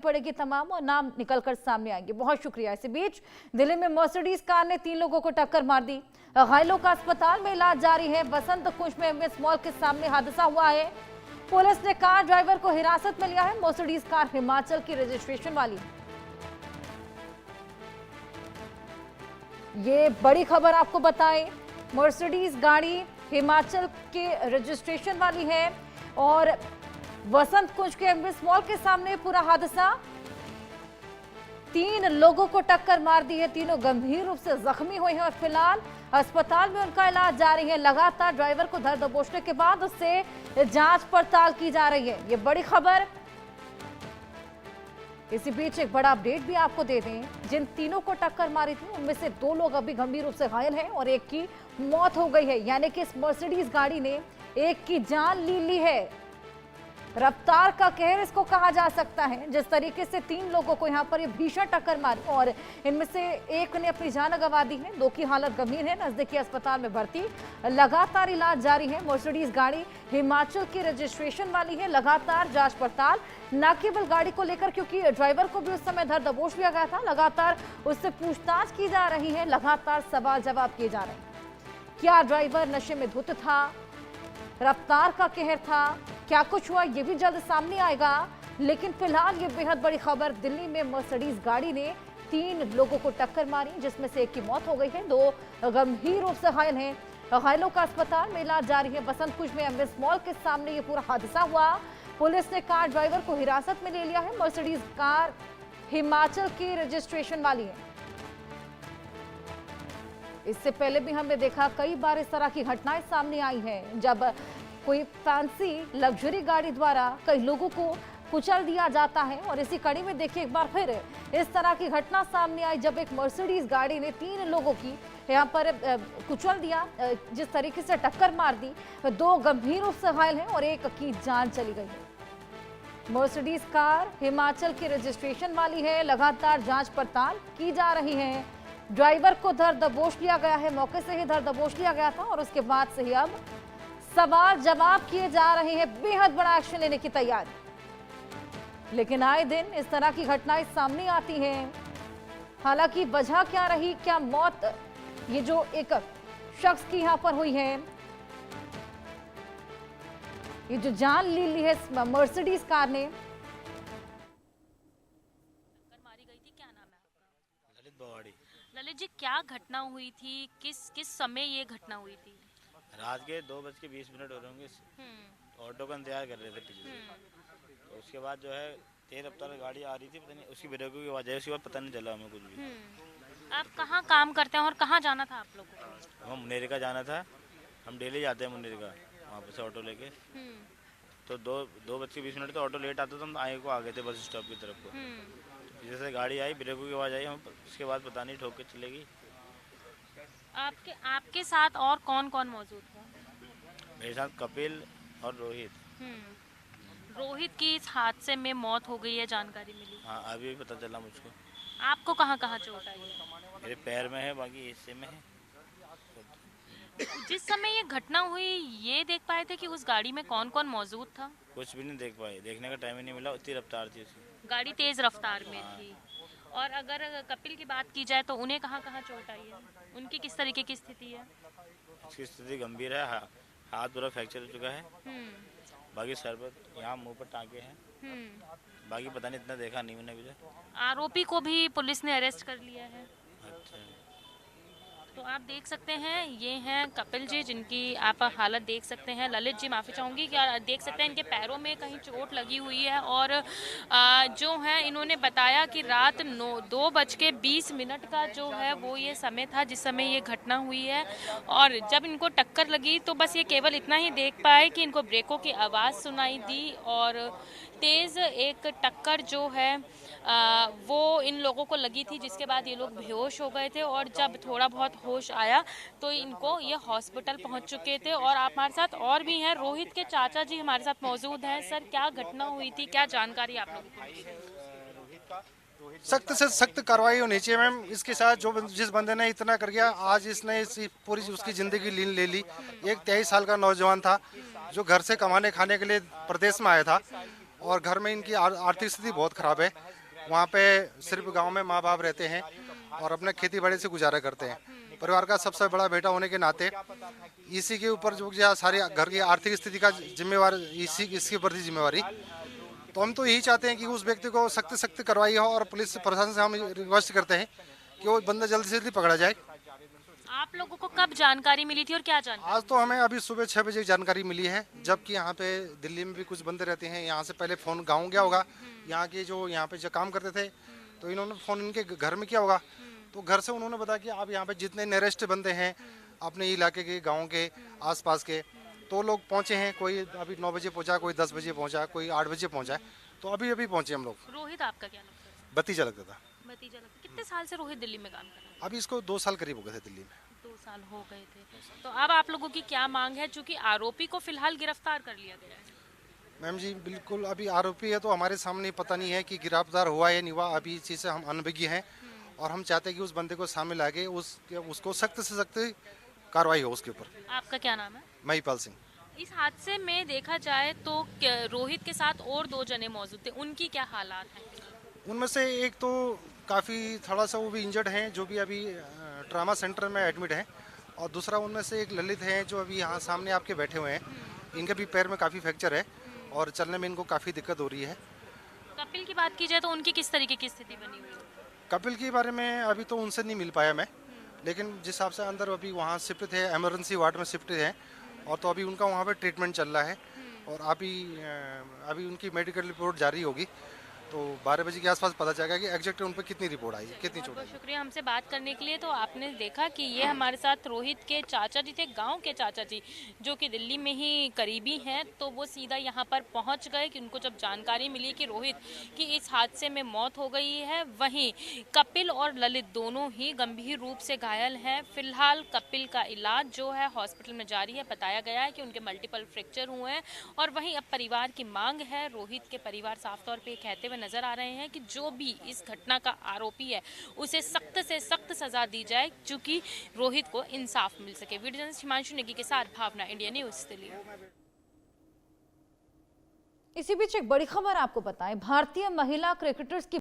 पड़ेगी तमाम और नाम निकलकर सामने आएंगे। बहुत शुक्रिया। इसी बीच दिल्ली में मर्सिडीज कार ने 3 लोगों को टक्कर मार दी। घायलों का अस्पताल में इलाज जारी है। बसंत कुंज में एमएस मॉल के सामने हादसा हुआ है। पुलिस ने कार ड्राइवर को हिरासत में लिया है। मर्सिडीज कार हिमाचल की रजिस्ट्रेशन वाली। ये बड़ी खबर आपको बताएं, मर्सिडीज गाड़ी हिमाचल के रजिस्ट्रेशन वाली है और बसंत कुंज के एमएस मॉल के सामने पूरा हादसा। 3 लोगों को टक्कर मार दी है। तीनों गंभीर रूप से जख्मी हुए हैं और फिलहाल अस्पताल में उनका इलाज जारी है। लगातार ड्राइवर को धर दबोचने के बाद उससे जांच पड़ताल की जा रही है। ये बड़ी खबर। इसी बीच एक बड़ा अपडेट भी आपको दे दें, जिन तीनों को टक्कर मारी थी उनमें से 2 लोग अभी गंभीर रूप से घायल हैं और एक की मौत हो गई है। यानी कि इस मर्सिडीज गाड़ी ने एक की जान ली है। रफ्तार का कहर इसको कहा जा सकता है। जिस तरीके से 3 लोगों को यहाँ पर ये भीषण टक्कर मारी और इनमें से एक ने अपनी जान गंवा दी है, 2 की हालत गंभीर है, नजदीकी अस्पताल में भर्ती। लगातार इलाज जारी है। मर्सिडीज गाड़ी हिमाचल की रजिस्ट्रेशन वाली है। लगातार जांच पड़ताल न केवल गाड़ी को लेकर, क्योंकि ड्राइवर को भी उस समय धर दबोच लिया गया था, लगातार उससे पूछताछ की जा रही है। लगातार सवाल जवाब किए जा रहे हैं। क्या ड्राइवर नशे में धुत था? रफ्तार का कहर था? क्या कुछ हुआ ये भी जल्द सामने आएगा। लेकिन फिलहाल ये बेहद बड़ी खबर, दिल्ली में मर्सिडीज गाड़ी ने 3 लोगों को टक्कर मारी, जिसमें से एक की मौत हो गई है, 2 गंभीर रूप से घायल हैं। घायलों का अस्पताल में इलाज जारी है। बसंत कुंज में एमएस मॉल के सामने ये पूरा हादसा हुआ। पुलिस ने कार ड्राइवर को हिरासत में ले लिया है। मर्सिडीज कार हिमाचल की रजिस्ट्रेशन वाली है। इससे पहले भी हमने देखा कई बार इस तरह की घटनाएं सामने आई हैं, जब कोई फैंसी लग्जरी गाड़ी द्वारा कई लोगों को कुचल दिया जाता है। और इसी कड़ी में देखिए एक बार फिर इस तरह की घटना सामने आई, जब एक मर्सिडीज गाड़ी ने 3 लोगों की यहाँ पर कुचल दिया, जिस तरीके से टक्कर मार दी। 2 गंभीर रूप से घायल हैं और एक की जान चली गई है। मर्सिडीज कार हिमाचल की रजिस्ट्रेशन वाली है। लगातार जांच पड़ताल की जा रही है। ड्राइवर को धर दबोच लिया गया है, मौके से ही धर दबोच लिया गया था और उसके बाद से ही अब सवाल जवाब किए जा रहे हैं। बेहद बड़ा एक्शन लेने की तैयारी। लेकिन आए दिन इस तरह की घटनाएं सामने आती हैं। हालांकि वजह क्या रही, क्या मौत ये जो एक शख्स की यहां पर हुई है, ये जो जान ली है मर्सिडीज कार ने। मारी गई थी, क्या नाम है आपका? ललित बवाड़ी। ललित जी, क्या घटना हुई थी? किस समय ये घटना हुई थी? रात के 2:20 हो रहे होंगे। ऑटो का इंतजार कर रहे थे पीछे से। तो उसके बाद जो है तेज रफ्तार गाड़ी आ रही थी, पता नहीं उसकी ब्रेकों की वजह, उसके बाद पता नहीं चला हमें कुछ भी। आप कहाँ काम करते हैं और कहाँ जाना था आप लोगों को? हम मुनेर का जाना था। हम डेली जाते हैं मुनेर का, वहाँ पर से ऑटो लेके। तो 2:20 तो ऑटो लेट आता, तो हम आगे को आ गए थे बस स्टॉप की तरफ को। पीछे से गाड़ी आई, ब्रेकों की आवाज़ आई, हम उसके बाद पता नहीं ठोक के चलेगी। आपके साथ और कौन कौन मौजूद था? मेरे साथ कपिल और रोहित। रोहित की इस हादसे में मौत हो गई है, जानकारी मिली? हाँ, अभी पता चला मुझको। आपको कहाँ कहाँ चोट आई है? मेरे पैर में है, बाकी हिस्से में है। जिस समय ये घटना हुई, ये देख पाए थे कि उस गाड़ी में कौन कौन मौजूद था? कुछ भी नहीं देख पाए, देखने का टाइम ही नहीं मिला, उतनी रफ्तार थी उसकी। गाड़ी तेज रफ्तार में थी। और अगर कपिल की बात की जाए तो उन्हें कहाँ कहाँ चोट आई है? उनकी किस तरीके की स्थिति है? उसकी स्थिति गंभीर है। हाथ पूरा फ्रैक्चर हो चुका है। बाकी सर पर यहाँ मुंह पर टाँके हैं। बाकी पता नहीं, इतना देखा नहीं मैंने मुझे। आरोपी को भी पुलिस ने अरेस्ट कर लिया है। अच्छा। तो आप देख सकते हैं, ये हैं कपिल जी, जिनकी आप हालत देख सकते हैं। ललित जी, माफ़ी चाहूँगी, क्या देख सकते हैं इनके पैरों में कहीं चोट लगी हुई है। और जो है इन्होंने बताया कि रात 2:20 का जो है वो ये समय था जिस समय ये घटना हुई है। और जब इनको टक्कर लगी तो बस ये केवल इतना ही देख पाए कि इनको ब्रेकों की आवाज़ सुनाई दी और तेज़ एक टक्कर जो है वो इन लोगों को लगी थी, जिसके बाद ये लोग बेहोश हो गए थे। और जब थोड़ा बहुत होश आया तो इनको ये हॉस्पिटल पहुंच चुके थे। और आप हमारे साथ और भी हैं, रोहित के चाचा जी हमारे साथ मौजूद हैं। सर, क्या घटना हुई थी, क्या जानकारी आप लोगों को? सख्त से सख्त कार्रवाई होनी चाहिए मैम। इसके साथ जिस बंदे ने इतना कर गया, आज इसने पूरी उसकी जिंदगी ले ली। एक 23 साल का नौजवान था जो घर से कमाने खाने के लिए प्रदेश में आया था। और घर में इनकी आर्थिक स्थिति बहुत ख़राब है। वहाँ पे सिर्फ गांव में माँ बाप रहते हैं और अपने खेती बाड़ी से गुजारा करते हैं। परिवार का सबसे बड़ा बेटा होने के नाते इसी के ऊपर जो सारी घर की आर्थिक स्थिति का जिम्मेवार इसके ऊपर थी जिम्मेवारी। तो हम तो यही चाहते हैं कि उस व्यक्ति को सख्त सख्त कार्रवाई हो और पुलिस प्रशासन से हम रिक्वेस्ट करते हैं कि वो बंदा जल्दी से जल्दी पकड़ा जाए। आप लोगों को कब जानकारी मिली थी और क्या जानकारी? आज तो हमें अभी सुबह 6 बजे जानकारी मिली है, जबकि यहाँ पे दिल्ली में भी कुछ बंदे रहते हैं। यहाँ से पहले फ़ोन गाँव गया होगा, यहाँ के जो यहाँ पे जो काम करते थे तो इन्होंने फ़ोन इनके घर में किया होगा। तो घर से उन्होंने बताया कि आप यहाँ पे जितने नियरेस्ट बंदे हैं अपने इलाके के, गाँव के आसपास के, तो लोग पहुँचे हैं। कोई अभी 9 बजे पहुँचा, कोई 10 बजे पहुँचा, कोई 8 बजे पहुँचा। तो अभी अभी पहुँचे हम लोग। रोहित आपका क्या लगता है? भतीजा लगता था। भतीजा लगता है। कितने साल से रोहित दिल्ली में काम कर रहा है? अभी इसको 2 साल करीब हो गए थे दिल्ली में। 2 साल हो गए थे। तो अब आप लोगों की क्या मांग है, चूंकि आरोपी को फिलहाल गिरफ्तार कर लिया गया है? मैम जी बिल्कुल, अभी आरोपी है तो हमारे सामने पता नहीं है कि गिरफ्तार हुआ या नहीं हुआ। अभी इस चीज़ से हम अनभिज्ञ हैं और हम चाहते हैं कि उस बंदे को सामने लाके उसको सख्त से सख्त कार्रवाई हो उसके ऊपर। आपका क्या नाम है? महिपाल सिंह। इस हादसे में देखा जाए तो रोहित के साथ और 2 जने मौजूद थे, उनकी क्या हालात हैं? उनमें से एक तो काफ़ी थोड़ा सा वो भी इंजर्ड हैं, जो भी अभी ट्रामा सेंटर में एडमिट हैं, और दूसरा उनमें से एक ललित हैं जो अभी यहाँ सामने आपके बैठे हुए हैं। इनके भी पैर में काफ़ी फ्रैक्चर है और चलने में इनको काफ़ी दिक्कत हो रही है। कपिल की बात की जाए तो उनकी किस तरीके की स्थिति बनी हुई है? कपिल के बारे में अभी तो उनसे नहीं मिल पाया मैं, लेकिन जिस हिसाब से अंदर अभी वहाँ शिफ्ट थे, इमरजेंसी वार्ड में शिफ्ट हैं, और तो अभी उनका वहाँ पे ट्रीटमेंट चल रहा है और अभी उनकी मेडिकल रिपोर्ट जारी होगी तो 12 बजे के आसपास पता चलेगा कि एग्जैक्ट उन पर कितनी रिपोर्ट आई, कितनी चोट आई। बहुत शुक्रिया हमसे बात करने के लिए। तो आपने देखा कि ये हमारे साथ रोहित के चाचा जी थे, गांव के चाचा जी, जो कि दिल्ली में ही करीबी हैं। तो वो सीधा यहाँ पर पहुँच गए कि उनको जब जानकारी मिली कि रोहित की इस हादसे में मौत हो गई है, वहीं कपिल और ललित दोनों ही गंभीर रूप से घायल हैं। फिलहाल कपिल का इलाज जो है हॉस्पिटल में जारी है। बताया गया है कि उनके मल्टीपल फ्रैक्चर हुए हैं और वहीं अब परिवार की मांग है, रोहित के परिवार साफ तौर पर कहते हुए नजर आ रहे हैं कि जो भी इस घटना का आरोपी है उसे सख्त से सख्त सजा दी जाए, क्योंकि रोहित को इंसाफ मिल सके। वीडियो जर्नलिस्ट हिमांशु नेगी के साथ भावना, इंडिया न्यूज़ दिल्ली। इसी बीच एक बड़ी खबर आपको बताएं, भारतीय महिला क्रिकेटर्स की